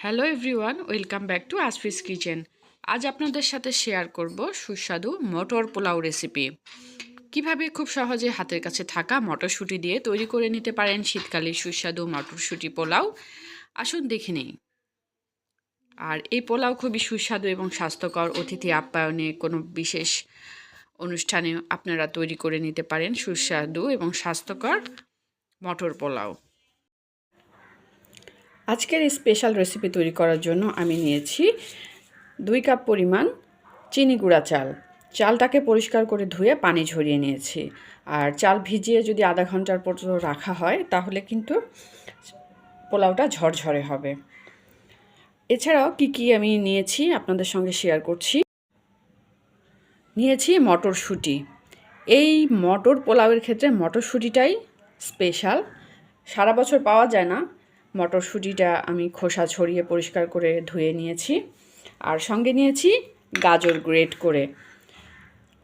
Hello everyone, welcome back to আসফিস kitchen. আজ আপনাদের সাথে শেয়ার করব সুস্বাদু মটর পোলাও রেসিপি। কিভাবে খুব সহজে হাতের কাছে থাকা মটরশুঁটি দিয়ে তৈরি করে নিতে পারেন শীতকালে সুস্বাদু মটরশুঁটি পোলাও। আসুন দেখে নিই। আর এই পোলাও খুবই সুস্বাদু এবং স্বাস্থ্যকর। অতিথি আপ্যায়নে কোনো বিশেষ অনুষ্ঠানে আপনারা তৈরি করে নিতে পারেন সুস্বাদু এবং স্বাস্থ্যকর মটর পোলাও। আজকের এই স্পেশাল রেসিপি তৈরি করার জন্য আমি নিয়েছি 2 কাপ পরিমাণ চিনি গুঁড়া চাল। চালটাকে পরিষ্কার করে ধুয়ে পানি ঝরিয়ে নিয়েছি। আর চাল ভিজিয়ে যদি আধা ঘন্টার পর্যন্ত রাখা হয় তাহলে কিন্তু পোলাওটা ঝরঝরে হবে। এছাড়াও কি আমি নিয়েছি আপনাদের সঙ্গে শেয়ার করছি। নিয়েছি মটরশুঁটি। এই মটর পোলাওয়ের ক্ষেত্রে মটরশুঁটিটাই স্পেশাল। সারা বছর পাওয়া যায় না। মটরশুঁটিটা আমি খোসা ছড়িয়ে পরিষ্কার করে ধুয়ে নিয়েছি। আর সঙ্গে নিয়েছি গাজর গ্রেট করে।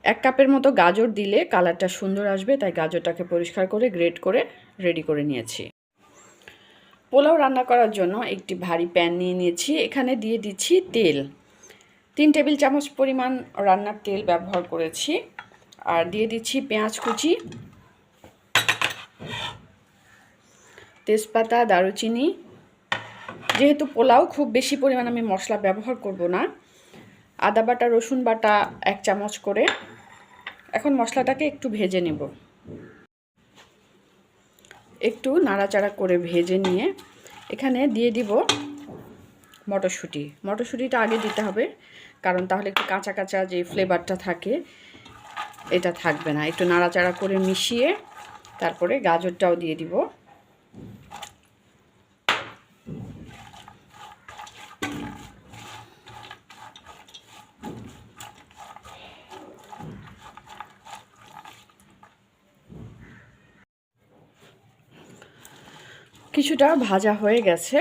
1 কাপের মতো গাজর দিলে কালারটা সুন্দর আসবে, তাই গাজরটাকে পরিষ্কার করে গ্রেট করে রেডি করে নিয়েছি। পোলাও রান্না করার জন্য একটি ভারী প্যান নিয়ে নিয়েছি। এখানে দিয়ে দিচ্ছি তেল। 3 টেবিল চামচ পরিমাণ রান্নার তেল ব্যবহার করেছি। আর দিয়ে দিচ্ছি পেঁয়াজ কুচি, তেজপাতা, দারুচিনি। যেহেতু পোলাও খুব বেশি পরিমাণ আমি মশলা ব্যবহার করব না। আদা বাটা, রসুন বাটা 1 চামচ করে। এখন মশলাটাকে একটু ভেজে নেব। একটু নাড়াচাড়া করে ভেজে নিয়ে এখানে দিয়ে দিব মটরশুঁটি। মটরশুঁটিটা আগে দিতে হবে, কারণ তাহলে একটু কাঁচা কাঁচা যে ফ্লেভারটা থাকে এটা থাকবে না। একটু নাড়াচাড়া করে মিশিয়ে তারপরে গাজরটাও দিয়ে দিব। কিছুটা ভাজা হয়ে গেছে,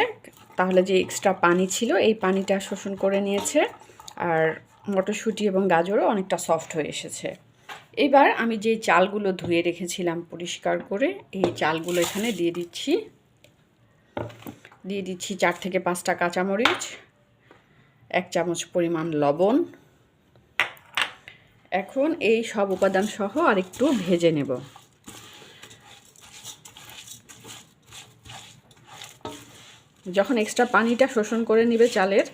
তাহলে যে এক্সট্রা পানি ছিল এই পানিটা শোষণ করে নিয়েছে। আর মটরশুঁটি এবং গাজরও অনেকটা সফট হয়ে এসেছে। এবার আমি যে চালগুলো ধুয়ে রেখেছিলাম পরিষ্কার করে, এই চালগুলো এখানে দিয়ে দিচ্ছি। 4 থেকে 5টা কাঁচামরিচ, 1 চামচ পরিমাণ লবণ। এখন এই সব উপাদান সহ আরেকটু ভেজে নেব। যখন এক্সট্রা পানিটা শোষণ করে নেবে চালের,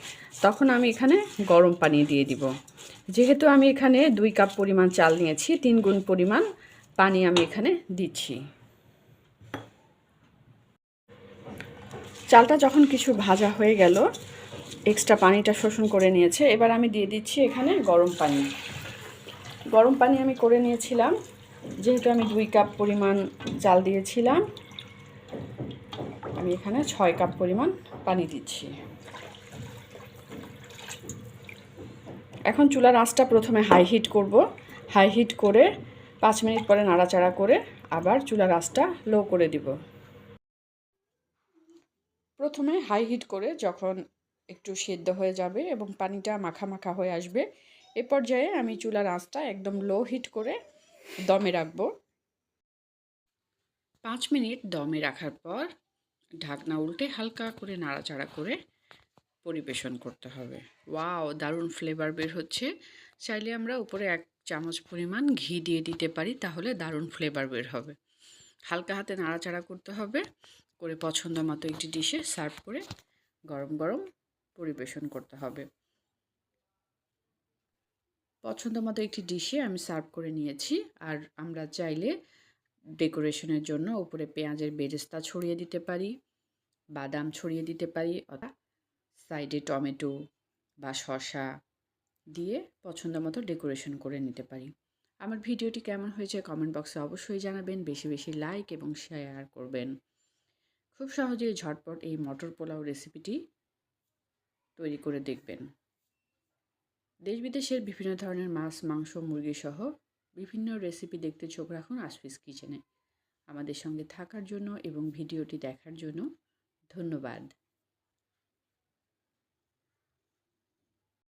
তখন আমি এখানে গরম পানি দিয়ে দিব। যেহেতু আমি এখানে 2 কাপ পরিমাণ চাল নিয়েছি, 3 গুণ পরিমাণ পানি আমি এখানে দিচ্ছি। চালটা যখন কিছু ভাজা হয়ে গেল, এক্সট্রা পানিটা শোষণ করে নিয়েছে, এবার আমি দিয়ে দিচ্ছি এখানে গরম পানি। গরম পানি আমি করে নিয়েছিলাম। যেহেতু আমি 2 কাপ পরিমাণ চাল দিয়েছিলাম, আমি এখানে 6 কাপ পরিমাণ পানি দিচ্ছি। এখন চুলার আঁচটা প্রথমে হাই হিট করব। হাই হিট করে 5 মিনিট পরে নাড়াচাড়া করে আবার চুলার আঁচটা লো করে দিব। প্রথমে হাই হিট করে যখন একটু সেদ্ধ হয়ে যাবে এবং পানিটা মাখা মাখা হয়ে আসবে, এ পর্যায়ে আমি চুলার আঁচটা একদম লো হিট করে দমে রাখব। 5 মিনিট দমে রাখার পর ঢাকনা উল্টে হালকা করে নাড়াচাড়া করে পরিবেশন করতে হবে। ওয়াও, দারুণ ফ্লেভার বের হচ্ছে। চাইলে আমরা উপরে 1 চামচ পরিমাণ ঘি দিয়ে দিতে পারি, তাহলে দারুণ ফ্লেভার বের হবে। হালকা হাতে নাড়াচাড়া করতে হবে, করে পছন্দ মতো একটি ডিশে সার্ভ করে গরম গরম পরিবেশন করতে হবে। পছন্দ মতো একটি ডিশে আমি সার্ভ করে নিয়েছি। আর আমরা চাইলে ডেকোরেশনের জন্য উপরে পেঁয়াজের বেরেস্তা ছড়িয়ে দিতে পারি, বাদাম ছড়িয়ে দিতে পারি, অথবা সাইডে টমেটো বা শসা দিয়ে পছন্দ মতো ডেকোরেশন করে নিতে পারি। আমার ভিডিওটি কেমন হয়েছে কমেন্ট বক্সে অবশ্যই জানাবেন। বেশি বেশি লাইক এবং শেয়ার করবেন। খুব সহজেই ঝটপট এই মটর পোলাও রেসিপিটি তৈরি করে দেখবেন। দেশ বিদেশের বিভিন্ন ধরনের মাছ, মাংস, মুরগি সহ বিভিন্ন রেসিপি দেখতে চোখ রাখুন আসফিস কিচেনে। আমাদের সঙ্গে থাকার জন্য এবং ভিডিওটি দেখার জন্য ধন্যবাদ।